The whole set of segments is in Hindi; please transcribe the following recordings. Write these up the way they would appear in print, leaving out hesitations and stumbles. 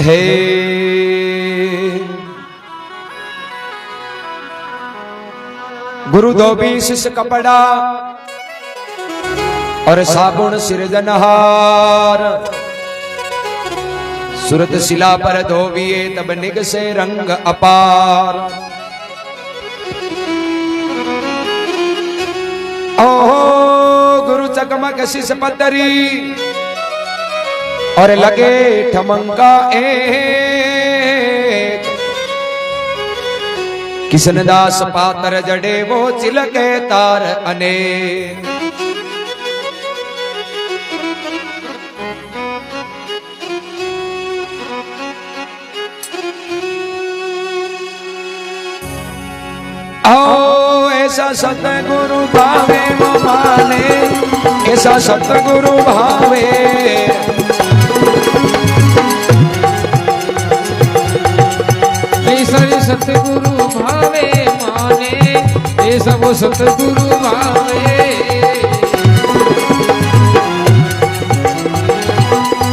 हे गुरु धोबी शिष कपड़ा और साबुन सिरजनहार, सुरत शिला पर धोबिए तब निगसे रंग अपार। ओहो गुरु चकमक शीश पतरी और लगे ठमंका एक, किशनदास पातर जड़े वो चिलके तार अनेक। आओ ऐसा सतगुरु भावे वो माने, ऐसा सतगुरु भावे। ऐसा सतगुरु भावे माने, ऐसा वो सतगुरु भावे।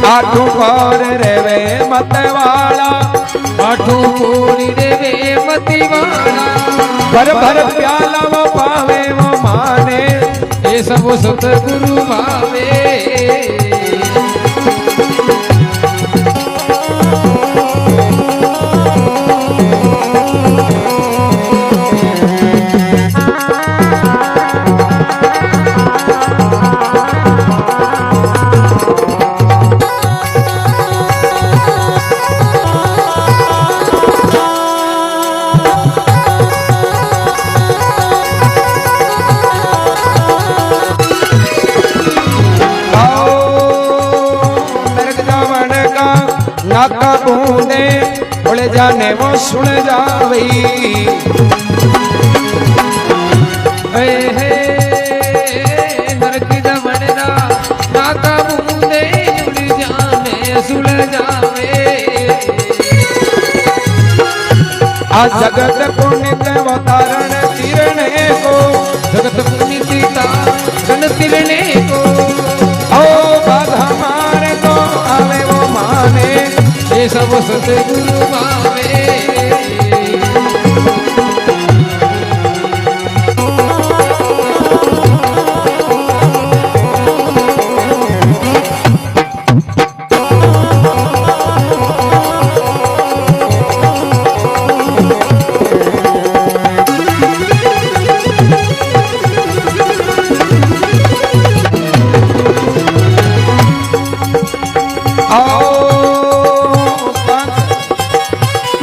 आठों पार रेवे मतवाला, आठों पूरी रेवे मतवाला। भर भर प्याला वो पावे वो माने, ऐसा वो सतगुरु भावे। नाका बूंदे उड़ जाने वो सुन जावी। नरक दमनरा नाका बूंदे उड़ जाने सुन जावे। आज जगत पुनित अवतारण तिरने को, जगत पुनित तारण तिरने को। ओ बाधा मारे तो आवे वो माने, ये सब सतगुरु भावे।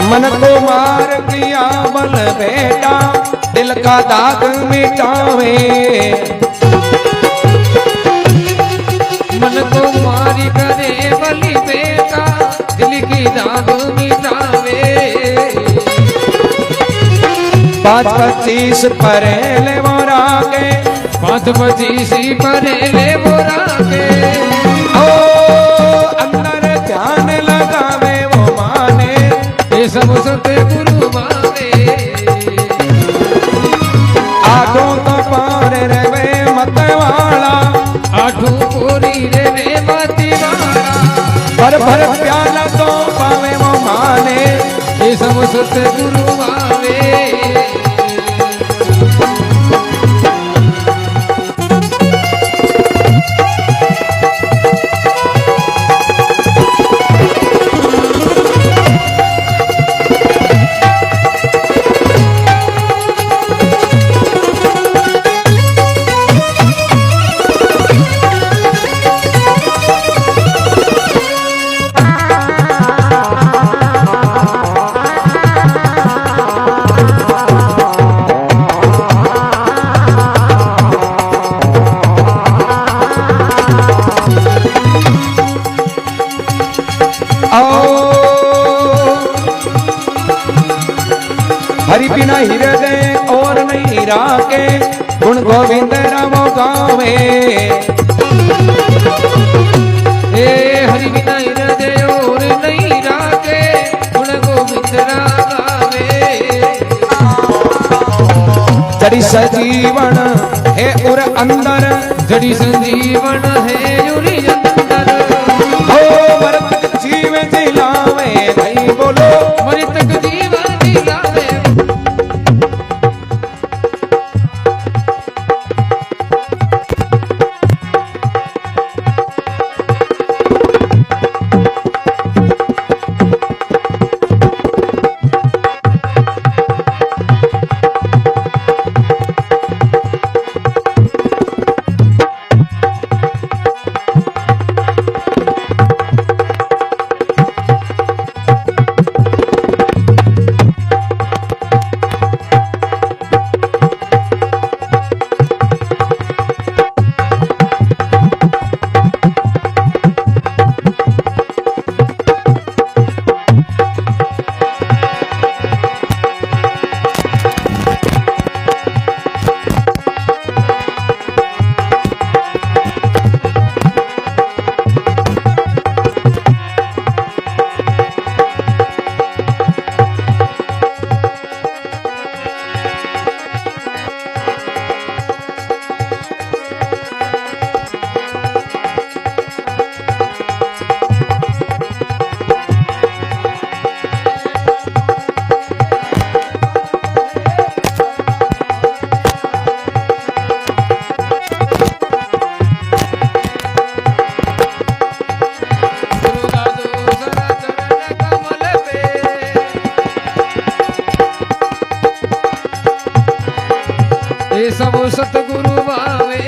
मन को मार किया बल बेटा, दिल का दाग मिटावे। मन को मारी करे बलि बेटा, दिल की दाग मिटावे। 5-25 परेले मोरा के, 5-25 परेले मोरा के। ओ अंदर ध्यान लगावे वो माने, ये सब सतगुरु भावे। आठों तो पार रेवे मतवाला, आठों पूरी रेवे मतवाला। भर भर प्याला तो पावे वो माने, ये सब सतगुरु भावे। हरि बिना हृदय और नहीं राके, गुण गोविंद राम गावे। हरि बिना हृदय और नहीं राके, गुण गोविंद राम गावे। जड़ी सजीवन है उर अंदर, जड़ी संजीवन है उर अंदर। हो वर्त जीव जिलावे मृतक जीवन दिलावे सब सतगुरु भावे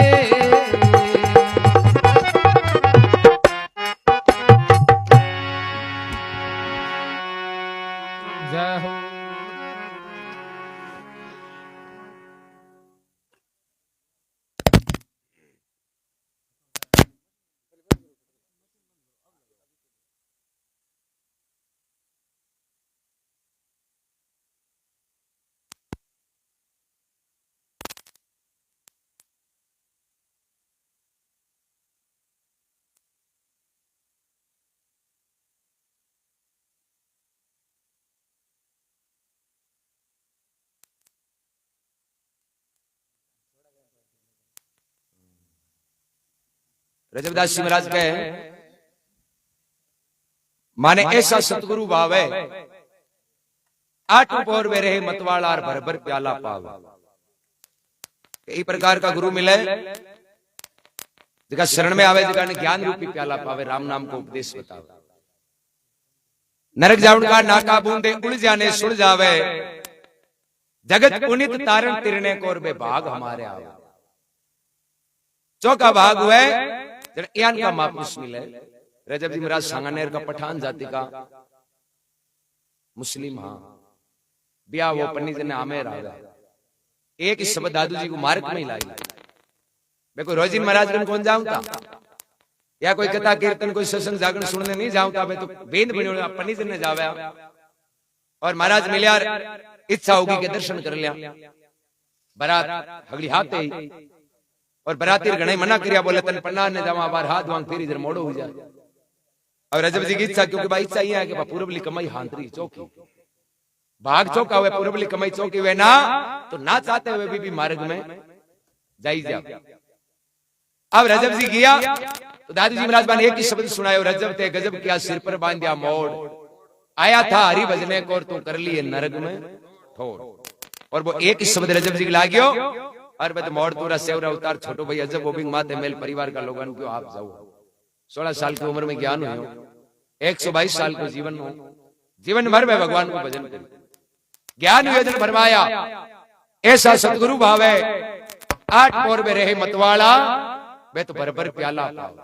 जय हो। रजबदास जी महाराज कहे माने ऐसा सतगुरु भावे आठ पौर में रहे मतवाला और भर भर प्याला पावे। कई प्रकार का गुरु मिले जगह शरण में आवे जगह ने ज्ञान रूपी प्याला पावे, राम नाम को उपदेश बतावे। नरक जाउन का नाका बूंदे उड़ जाने सुड़ जावे, जगत पुनित तारण तिरने कोर बे भाग हमारे आवे। चौका भाग हुए यान का मापुस मिले। रजब जी महाराज सांगानेर का पठान जाति का मुस्लिम, हाँ ब्याह वो पन्नी जी ने आमेर आवे। एक ही शब्द दादू जी को मार्ग में ही लाई। मैं कोई रोजिन महाराज कन कौन जाऊंगा या कोई कथा कीर्तन कोई सत्संग जागरण सुनने नहीं जाऊंगा। मैं तो बेंद बने पन्नी जी ने जावे और महाराज मिलिया, इच्छा होगी के दर्शन कर लिया। बारात अगली हाथ ही और बराती गणे मना करिया, बोले तन पन्ना ने जावा बार हाथ वांग फिर इधर मोड़ो हो जाए। और रजब जी की इच्छा, क्योंकि भाई इच्छा ये है कि पूर्वली कमाई हांतरी चौकी भाग चौका हुए, पूर्वली कमाई चौकी हुए ना तो ना चाहते हुए भी मार्ग में जाई जा। अब रजब जी गया तो दादू जी महाराज ने एक ही शब्द सुनायो, रजब ते गजब किया सिर पर बांधा मोड़, आया था हरि भजने को तू कर लिए नरक में ठोर। और वो एक ही शब्द रजब जी लागियो और बद मोड़ तोरा सेवरा उतार छोटो भाई अजब वो भी माते मेल परिवार का लोगन क्यों आप जाओ। 16 साल की उम्र में ज्ञान हो, 122 साल को जीवन हो, जीवन भर में भगवान को भजन करी, ज्ञान योजन भरवाया। ऐसा सतगुरु भावे 8 पौर में रहे मतवाला, वे तो भर भर प्याला पाओ।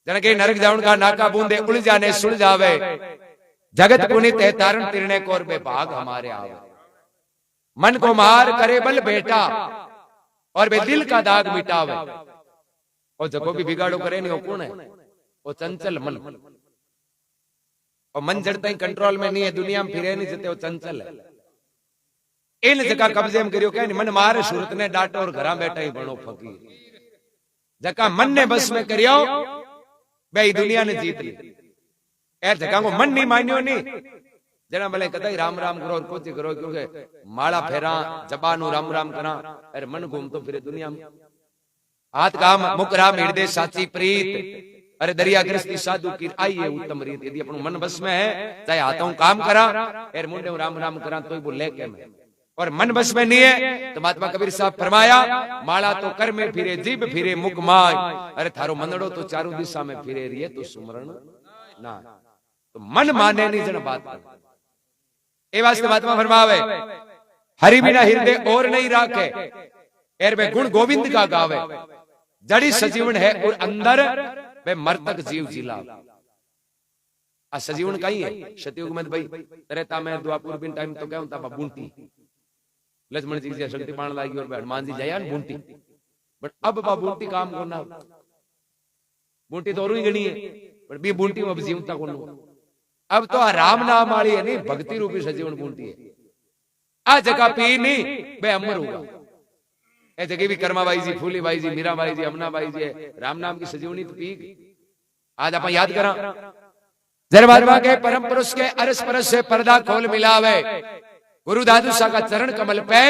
जन के नरक जाउन का नाका बूंदे उड़ जाने सुड़ जावे, जगत पुनित है तारण तिरने कोर में भाग हमारे आवे। मन को मार करे बल बेटा और वे दिल का दाग मिटावे। और जको भी बिगाड़ो करे नहीं, वो कौन है? वो चंचल मन। और मन जड़ता ही कंट्रोल में नहीं है, दुनिया में फिरे नहीं जते, वो चंचल है। इन जगह कब्जे में करियो क्या नहीं, मन मारे सूरत ने डांटो और घरा बैठा ही बनो फकीर। जका मन ने बस में करियो भाई दुनिया ने जीत ली। ए जगह को मन नहीं मानियो नहीं, जना भले कदा राम राम करो और कुछ करो, क्योंकि माला फेरा जबानू राम राम करा, अरे मन घूम तो फिरे दुनिया में। हाथ काम मुख राम हृदय साची प्रीत, अरे दरिया गृहस्थी साधु की आई है उत्तम रीत। यदि अपन मन बस में है, चाहे हाथों काम करा एर मुंडे राम राम करा तो वो लेके मैं, और मन बस में नहीं है तो महात्मा कबीर साहब फरमाया माला तो कर में फिरे, जीभ फिरे मुख माय, अरे थारो मनड़ो तो चारों दिशा में फिरे रिए तो सुमरण ना। तो मन माने नहीं जन बात ए वास्ते महात्मा फरमावे हरि बिना हृदय और नहीं राखे, एर में गुण गोविंद का गावे, जड़ी सजीवन है और अंदर वे मरतक जीव जिला। आ सजीवन कहीं है सतयुग में भाई त्रेता में द्वापर बिन टाइम तो क्या होता बूंटी लक्ष्मण जी से शक्ति पाण लागी और हनुमान जी जाया बूंटी, बट अब बा बूंटी काम करना, बूंटी तो और ही गणी है बट बी बूंटी में अब जीवता को अब तो राम नाम वाली है नहीं भक्ति रूपी सजीवन बूंटी है। आ जगह पी नहीं बे अमर होगा, ए जगह भी कर्माबाई जी, फूलीबाई जी, मीराबाई जी, अमनाबाई जी राम नाम की सजीवनी तो पी। आज आप याद करा जरबारवा के परम पुरुष के अरस परस से पर्दा खोल मिलावे, गुरु दादू शाह का चरण कमल पे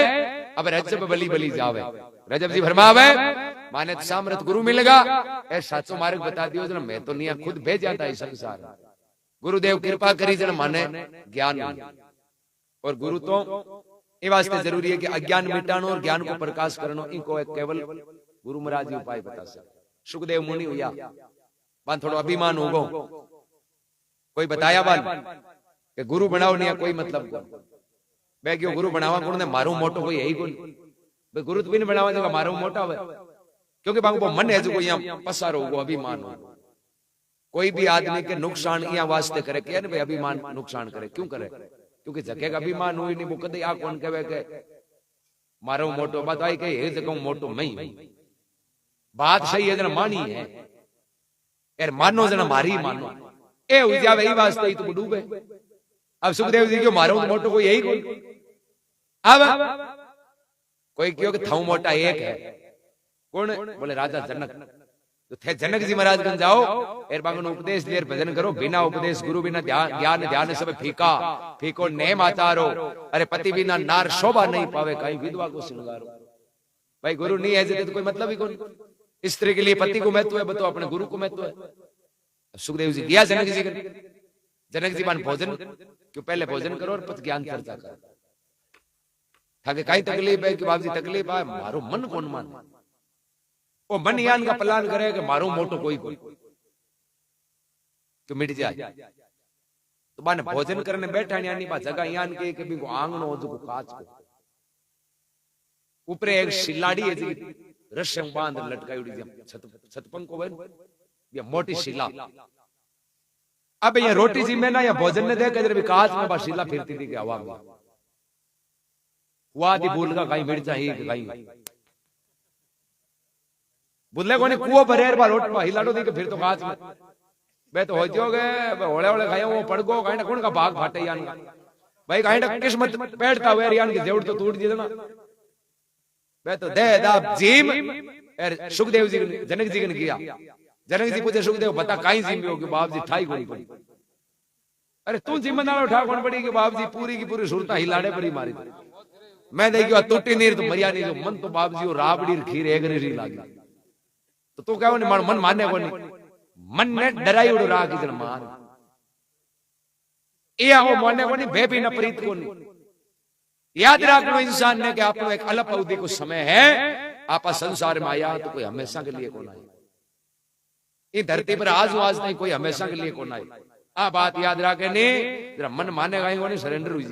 अब रजब बली बली जावे। रजब जी फरमावे माने सामर्थ गुरु मिलेगा, ए साचो मार्ग बता दियो जन मैं तो नहीं खुद भेज जाता है संसार, गुरुदेव कृपा करी जन माने ज्ञान, और गुरु तो ये वास्ते जरूरी है कि अज्ञान मिटानो और ज्ञान को प्रकाश करनो, इनको एक केवल गुरु महाराज जी उपाय बता सकते। सुखदेव मुनि हुआ बान थोड़ा अभिमान हो गो, कोई बताया बान कि गुरु बनाओ नहीं कोई मतलब को मैं क्यों गुरु बनावा गुरु ने मारू मोटो कोई यही गुण भाई गुरु तो भी नहीं बनावा जगह मारू मोटा हुआ, क्योंकि बाबू मन है जो कोई यहाँ पसार होगा अभिमान हो। कोई भी आदमी के नुकसान यहाँ वास्ते करे क्या भाई अभिमान नुकसान करे, क्यों करे? क्योंकि जगह का अभिमान हुई नहीं वो कदे आ कौन कहे के मारो मोटो बात आई के ये जगह मोटो मैं बात सही है जना मानी है यार मानो जना मारी मानो ए उजा वही वास्ते ही तो डूबे। अब सुखदेव जी क्यों मारो मोटो को यही कौन, अब कोई क्यों कि थाऊ मोटा एक है कौन बोले राजा जनक, तो थे जनक जी महाराज बन जाओ एर बागन उपदेश देर भजन करो, बिना उपदेश गुरु बिना ज्ञान ध्यान सब फीका फीको नेम आचारो, अरे पति बिना नार शोभा नहीं पावे कहीं विधवा को श्रृंगारो। भाई गुरु नहीं है तो कोई मतलब ही कौन, स्त्री के लिए पति को महत्व है बताओ अपने गुरु को महत्व है। सुखदेव जी गया जनक जी, जनक जी मान भोजन क्यों पहले भोजन करो और पत ज्ञान चर्चा करो, ताकि कहीं तकलीफ है कि बाबू जी तकलीफ है मारो मन कौन मान, वो मन यान का प्लान करे कि मारो मोटो कोई क्यों मिट जाए। तो बाने भोजन करने बैठा यानी बा जगह यान के कभी को आंगनो हो जो कांच को ऊपर एक शिलाड़ी है जी रस्से बांध लटकाई उड़ी छतपंख को ये मोटी शिला। अब ये रोटी जी में ना या भोजन ने देख इधर भी कांच में बा शिला फिरती थी कि हवा में हुआ दी भूल का कहीं मिर्चा ही कहीं बुल्ले को नहीं कुओं भरे बार रोट पा हिलाडो दी के फिर तो कांच में बे तो होती हो गए होले होले खाया वो पड़ गो कहीं कौन का भाग फाटे यान भाई कहीं किस्मत बैठता हुआ यान की जेवड़ तो टूट जी ना बे तो दे दाब जीम सुखदेव जी जनक जी ने किया। जनक जी पूछे सुखदेव बता कहीं जिम होगी, बाप जी ठाई गोली पड़ी, अरे तू जिम्मेदार उठा कौन पड़ी कि बाप जी पूरी की पूरी सुरता हिलाड़े पड़ी मारी, मैं देखियो टूटी नीर तो मरिया नहीं जो मन तो बाप जी राबड़ी खीर एक री लागी तो तू क्या मन मानने को नहीं, मन ने डराई उड़ रहा कि जन मार ये वो मानने को नहीं बेबी न प्रीत को नहीं। याद रखना इंसान ने कि आपको एक अल्प अवधि को समय है, आप संसार में आया तो कोई हमेशा के लिए कौन आए, ये धरती पर आज नहीं कोई हमेशा के लिए कौन आए। आ बात याद रखे नहीं जरा मन मानेगा नहीं सरेंडर हुई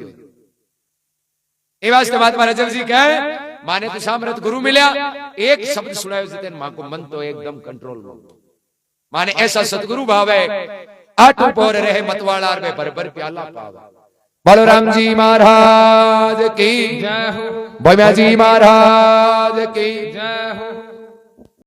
ये वास्ते महात्मा रजब जी कहे माने तो सामर्थ गुरु मिला, एक शब्द सुनायो जिते मां को मन तो एकदम कंट्रोल में माने ऐसा सतगुरु भावे आठों पौर रहे मतवाला में भर प्याला पावे। बलराम जी महाराज की जय हो, भैया जी महाराज की जय हो।